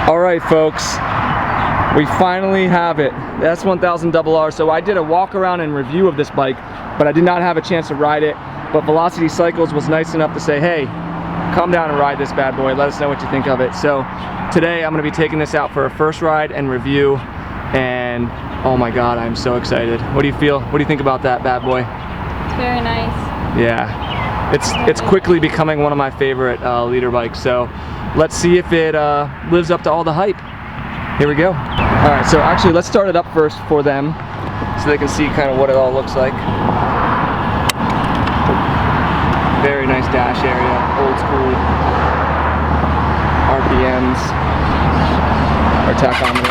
All right, folks, we finally have it, the S1000RR. So I did a walk around and review of this bike, but I did not have a chance to ride it. But Velocity Cycles was nice enough to say, hey, come down and ride this bad boy. Let us know what you think of it. So today I'm gonna be taking this out for a first ride and review. And oh my God, I'm so excited. What do you feel? What do you think about that bad boy? It's very nice. Yeah, it's quickly becoming one of my favorite leader bikes. So let's see if it lives up to all the hype. Here we go. All right, so actually let's start it up first for them so they can see kind of what it all looks like. Very nice dash area, old school RPMs, or tachometer.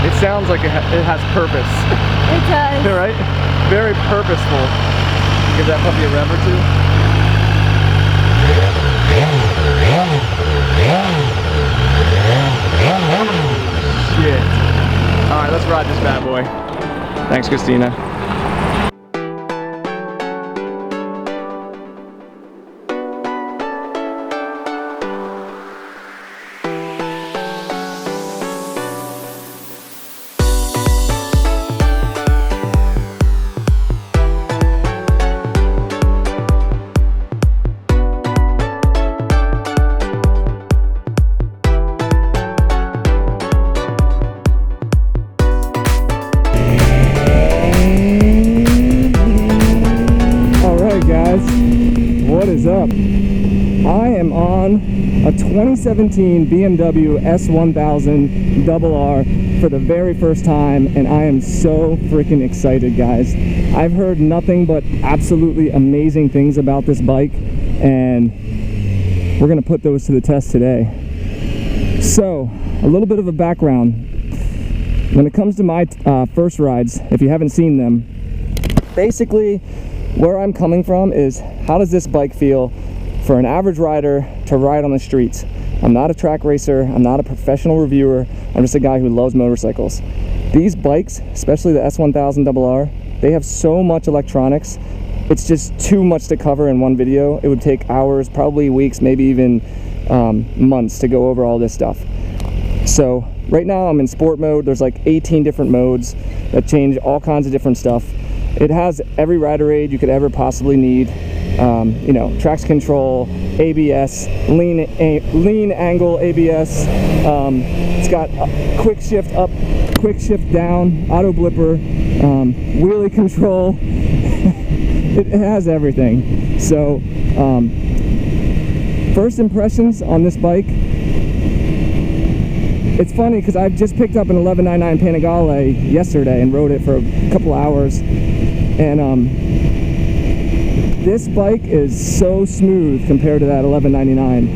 It sounds like it has purpose. It does. Right? Very purposeful. Give that puppy a rev or two. Shit. Alright, let's ride this bad boy. Thanks, Christina. What is up? I am on a 2017 BMW S1000RR for the very first time, and I am so freaking excited, guys. I've heard nothing but absolutely amazing things about this bike, and we're gonna put those to the test today. So, a little bit of a background. When it comes to my first rides, if you haven't seen them, basically where I'm coming from is, how does this bike feel for an average rider to ride on the streets? I'm not a track racer, I'm not a professional reviewer, I'm just a guy who loves motorcycles. These bikes, especially the S1000RR, they have so much electronics, it's just too much to cover in one video. It would take hours, probably weeks, maybe even months to go over all this stuff. So right now I'm in sport mode. There's like 18 different modes that change all kinds of different stuff. It has every rider aid you could ever possibly need. You know, traction control, ABS, lean angle ABS. It's got quick shift up, quick shift down, auto blipper, wheelie control. It has everything. So, first impressions on this bike. It's funny because I've just picked up an 1199 Panigale yesterday and rode it for a couple hours. And this bike is so smooth compared to that 1199,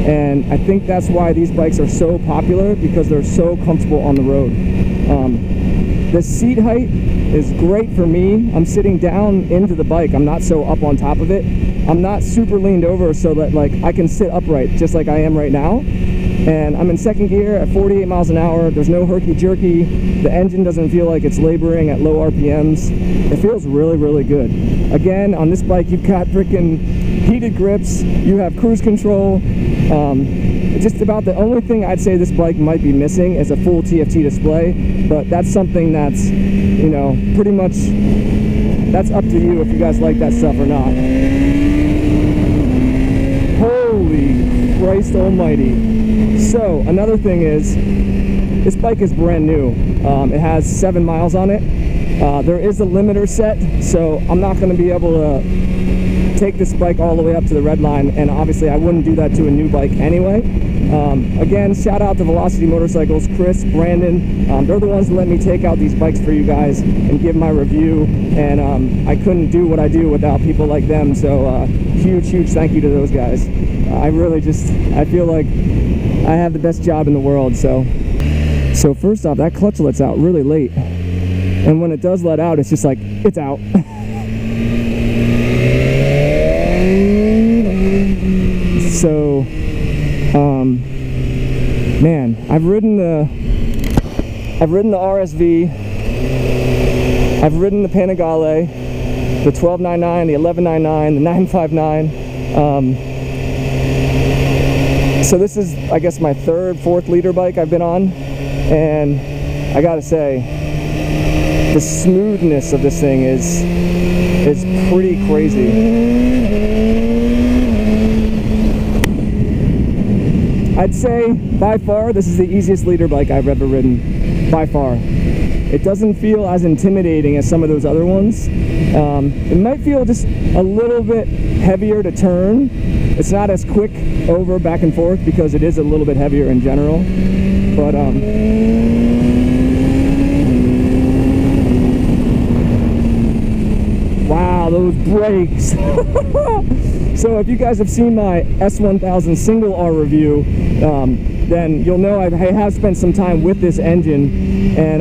and I think that's why these bikes are so popular, because they're so comfortable on the road. The seat height is great for me. I'm sitting down into the bike. I'm not so up on top of it. I'm not super leaned over so that like I can sit upright just like I am right now. And I'm in second gear at 48 miles an hour. There's no herky-jerky. The engine doesn't feel like it's laboring at low RPMs. It feels really, really good. Again, on this bike, you've got freaking heated grips. You have cruise control. Just about the only thing I'd say this bike might be missing is a full TFT display. But that's something that's, you know, pretty much, that's up to you if you guys like that stuff or not. Holy Christ almighty. So another thing is, this bike is brand new. It has 7 miles on it. There is a limiter set, so I'm not going to be able to take this bike all the way up to the red line, and obviously I wouldn't do that to a new bike anyway. Again, shout out to Velocity Motorcycles, Chris, Brandon. They're the ones that let me take out these bikes for you guys and give my review, and I couldn't do what I do without people like them, so huge thank you to those guys. I really just, I feel like I have the best job in the world. So first off, that clutch lets out really late, and when it does let out, it's just like, it's out. So man, I've ridden the RSV, I've ridden the Panigale, the 1299, the 1199, the 959. So this is, I guess, my third, fourth leader bike I've been on, and I gotta say, the smoothness of this thing is pretty crazy. I'd say by far this is the easiest leader bike I've ever ridden, by far. It doesn't feel as intimidating as some of those other ones. It might feel just a little bit heavier to turn. It's not as quick over back and forth because it is a little bit heavier in general. But wow, those brakes. So if you guys have seen my S1000 single R review, then you'll know I have spent some time with this engine, and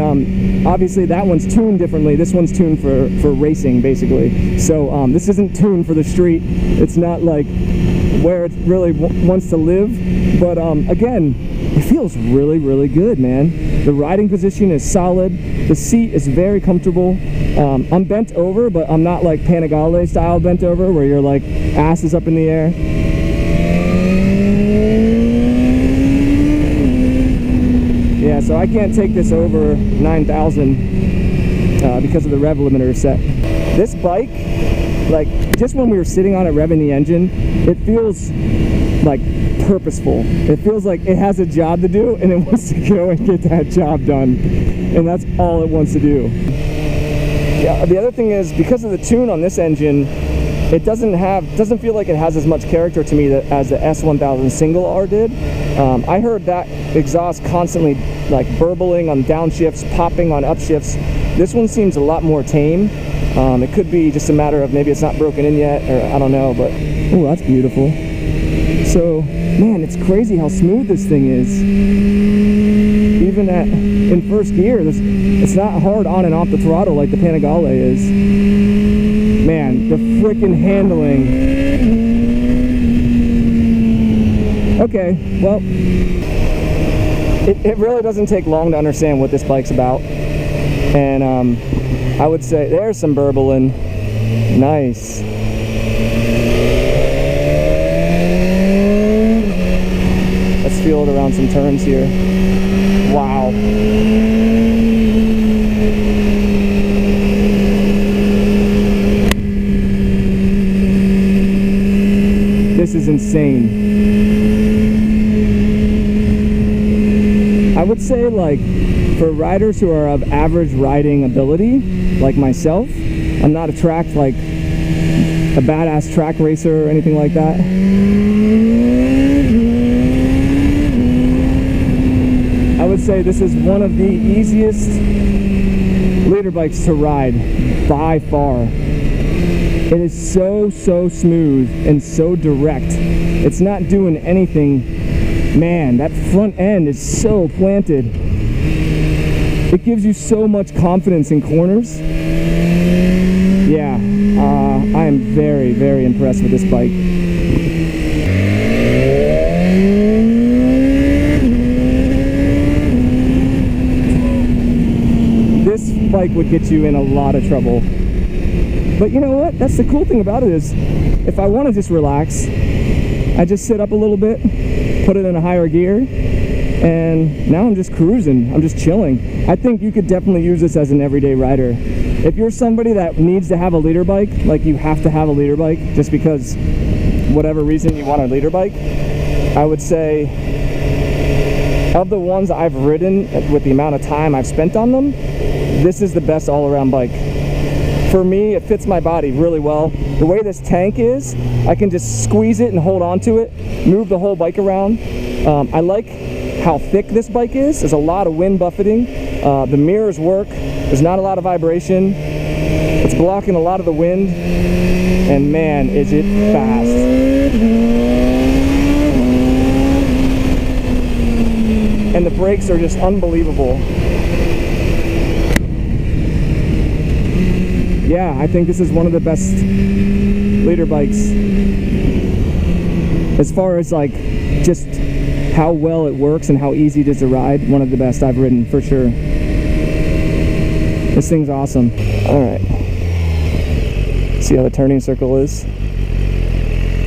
obviously that one's tuned differently. This one's tuned for racing, basically. So this isn't tuned for the street. It's not like where it really wants to live, but again, it feels really, really good, man. The riding position is solid. The seat is very comfortable. I'm bent over, but I'm not like Panigale style bent over where your like ass is up in the air. Yeah, so I can't take this over 9,000 because of the rev limiter set. This bike, like just when we were sitting on it revving the engine, it feels like purposeful. It feels like it has a job to do and it wants to go and get that job done, and that's all it wants to do. Yeah, the other thing is, because of the tune on this engine, it doesn't feel like it has as much character to me as the S1000 single R did. I heard that exhaust constantly like burbling on downshifts, popping on upshifts. This one seems a lot more tame. It could be just a matter of maybe it's not broken in yet, or I don't know, but oh, that's beautiful. So, man, it's crazy how smooth this thing is. Even in first gear, it's not hard on and off the throttle like the Panigale is. Man, the frickin' handling. Okay, well, it really doesn't take long to understand what this bike's about. And I would say there's some burbling. Nice. Let's feel it around some turns here. Wow. This is insane. I would say, like, for riders who are of average riding ability, like myself, I'm not a badass track racer or anything like that. I would say this is one of the easiest leader bikes to ride by far. It is so smooth and so direct. It's not doing anything. Man, that front end is so planted. It gives you so much confidence in corners. Yeah, I am very impressed with this bike. This bike would get you in a lot of trouble. But you know what? That's the cool thing about it is, if I want to just relax, I just sit up a little bit, put it in a higher gear, and now I'm just cruising. I'm just chilling. I think you could definitely use this as an everyday rider. If you're somebody that needs to have a leader bike, like you have to have a leader bike just because whatever reason you want a leader bike, I would say of the ones I've ridden with the amount of time I've spent on them, this is the best all-around bike. For me, it fits my body really well. The way this tank is, I can just squeeze it and hold on to it, move the whole bike around. I like how thick this bike is. There's a lot of wind buffeting. The mirrors work. There's not a lot of vibration. It's blocking a lot of the wind. And man, is it fast. And the brakes are just unbelievable. Yeah, I think this is one of the best leader bikes. As far as like just how well it works and how easy it is to ride, one of the best I've ridden for sure. This thing's awesome. All right. See how the turning circle is?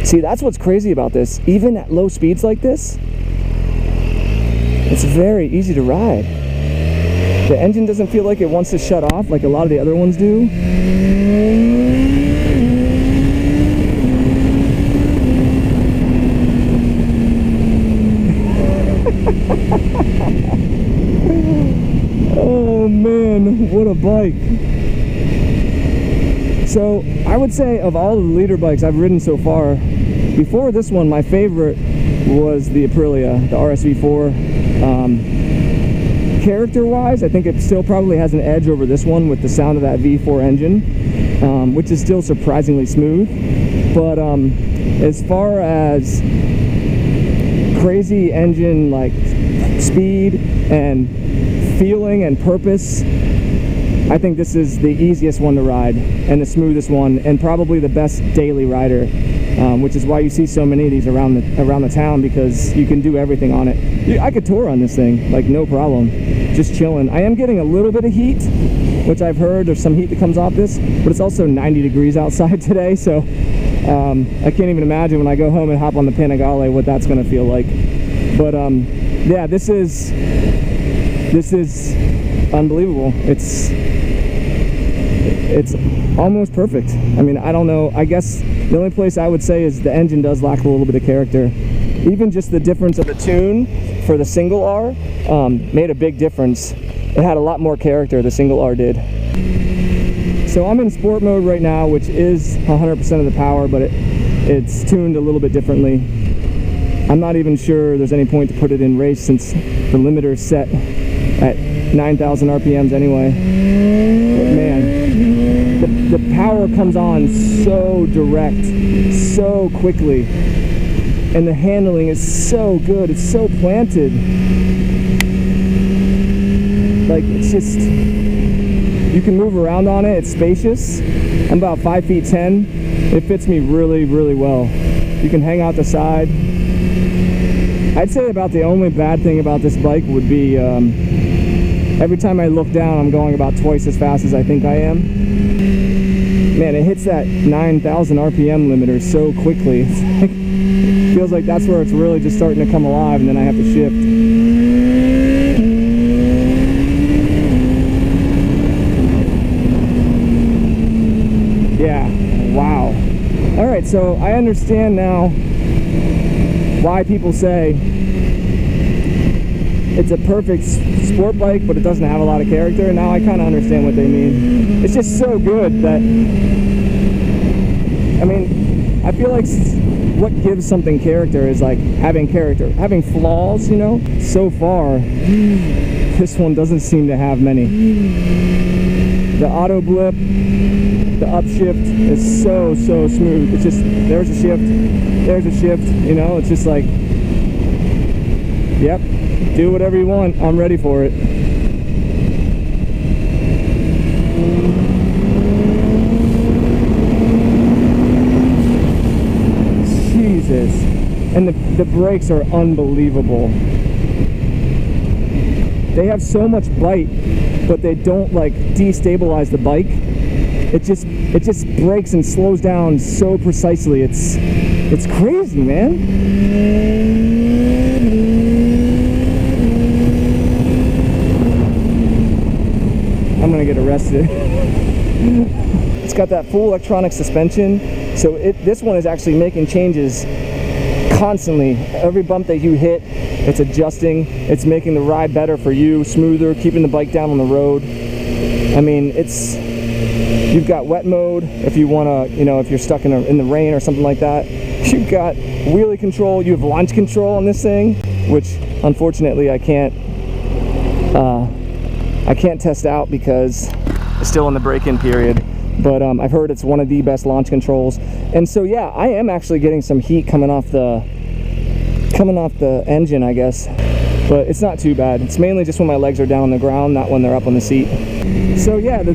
See, that's what's crazy about this. Even at low speeds like this, it's very easy to ride. The engine doesn't feel like it wants to shut off like a lot of the other ones do. Oh man, what a bike. So I would say of all the leader bikes I've ridden so far, before this one, my favorite was the Aprilia, the RSV4. Character-wise, I think it still probably has an edge over this one with the sound of that V4 engine, which is still surprisingly smooth. But as far as crazy engine like speed and feeling and purpose, I think this is the easiest one to ride and the smoothest one, and probably the best daily rider, which is why you see so many of these around the town, because you can do everything on it. I could tour on this thing like no problem, just chilling. I am getting a little bit of heat, which I've heard there's some heat that comes off this, but it's also 90 degrees outside today, so I can't even imagine when I go home and hop on the Panigale what that's going to feel like. But yeah, this is unbelievable. It's almost perfect. I mean, I don't know, I guess the only place I would say is the engine does lack a little bit of character. Even just the difference of the tune for the single R made a big difference. It had a lot more character, the single R did. So I'm in sport mode right now, which is 100% of the power, but it's tuned a little bit differently. I'm not even sure there's any point to put it in race, since the limiter is set at 9,000 RPMs anyway. But man, the power comes on so direct, so quickly, and the handling is so good. It's so planted. Like, it's just, you can move around on it. It's spacious. I'm about 5'10". It fits me really, really well. You can hang out the side. I'd say about the only bad thing about this bike would be every time I look down, I'm going about twice as fast as I think I am. Man, it hits that 9,000 RPM limiter so quickly. It's like, it feels like that's where it's really just starting to come alive, and then I have to shift. Yeah, wow. All right, so I understand now why people say it's a perfect sport bike, but it doesn't have a lot of character. Now I kind of understand what they mean. It's just so good that, I mean, I feel like what gives something character is like having character, having flaws, you know. So far, this one doesn't seem to have many. The auto blip, the upshift is so smooth. It's just, there's a shift, you know. It's just like, yep, do whatever you want, I'm ready for it. Jesus. And the brakes are unbelievable. They have so much bite, but they don't like destabilize the bike. It just brakes and slows down so precisely. It's crazy, man. I'm gonna get arrested. It's got that full electronic suspension, so this one is actually making changes constantly. Every bump that you hit, it's adjusting. It's making the ride better for you, smoother, keeping the bike down on the road. I mean, you've got wet mode if you want to, you know, if you're stuck in the rain or something like that. You've got wheelie control. You have launch control on this thing, which unfortunately I can't test out because it's still in the break-in period. But I've heard it's one of the best launch controls. And so yeah, I am actually getting some heat coming off the engine, I guess. But it's not too bad. It's mainly just when my legs are down on the ground, not when they're up on the seat. So yeah, the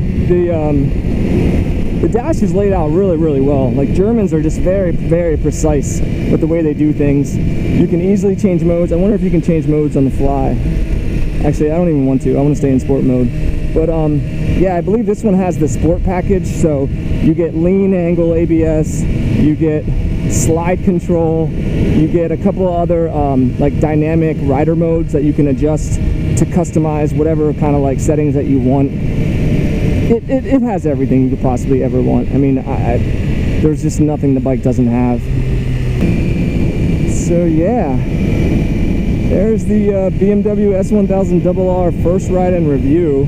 dash is laid out really, really well. Like, Germans are just very, very precise with the way they do things. You can easily change modes. I wonder if you can change modes on the fly. Actually, I don't even want to. I want to stay in sport mode. But yeah, I believe this one has the sport package. So you get lean angle ABS, you get slide control. You get a couple of other like dynamic rider modes that you can adjust to customize whatever kind of like settings that you want. It has everything you could possibly ever want. I mean, there's just nothing the bike doesn't have. So yeah, there's the BMW S1000RR first ride and review.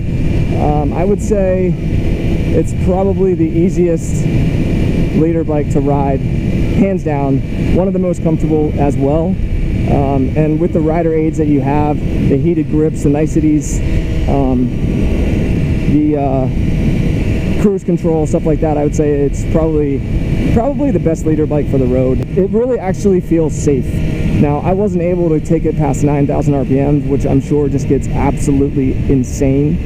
I would say it's probably the easiest leader bike to ride, hands down. One of the most comfortable as well. And with the rider aids that you have, the heated grips, the niceties, the cruise control, stuff like that, I would say it's probably the best leader bike for the road. It really actually feels safe. Now, I wasn't able to take it past 9,000 RPMs, which I'm sure just gets absolutely insane.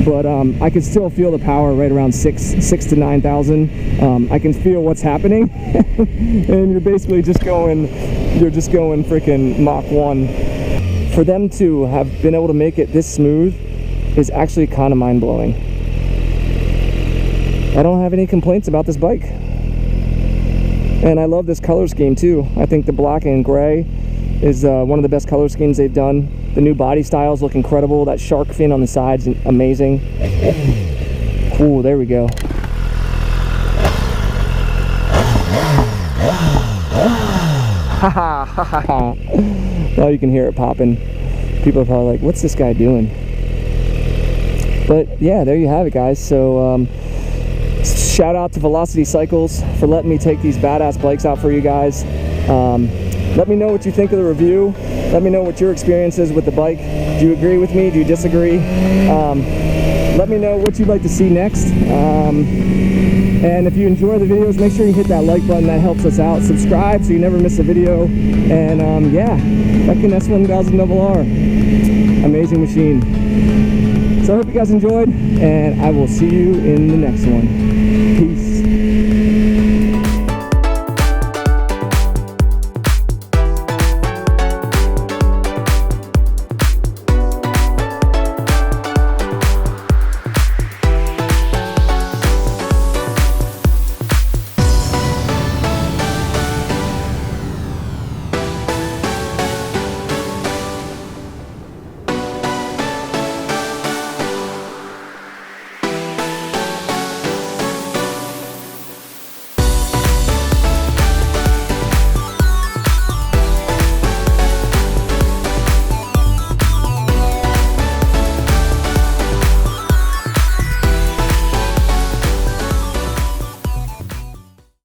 But I can still feel the power right around 6 to 9,000. I can feel what's happening, and you're basically just going freaking Mach 1. For them to have been able to make it this smooth is actually kind of mind-blowing. I don't have any complaints about this bike. And I love this color scheme too. I think the black and gray is one of the best color schemes they've done. The new body styles look incredible. That shark fin on the sides is amazing. Ooh, there we go. Ha ha ha ha. Now you can hear it popping. People are probably like, what's this guy doing? But yeah, there you have it, guys. So shout out to Velocity Cycles for letting me take these badass bikes out for you guys. Let me know what you think of the review. Let me know what your experience is with the bike. Do you agree with me? Do you disagree? Let me know what you'd like to see next. And if you enjoy the videos, make sure you hit that like button. That helps us out. Subscribe so you never miss a video. And yeah, fucking S1000RR. Amazing machine. So I hope you guys enjoyed, and I will see you in the next one.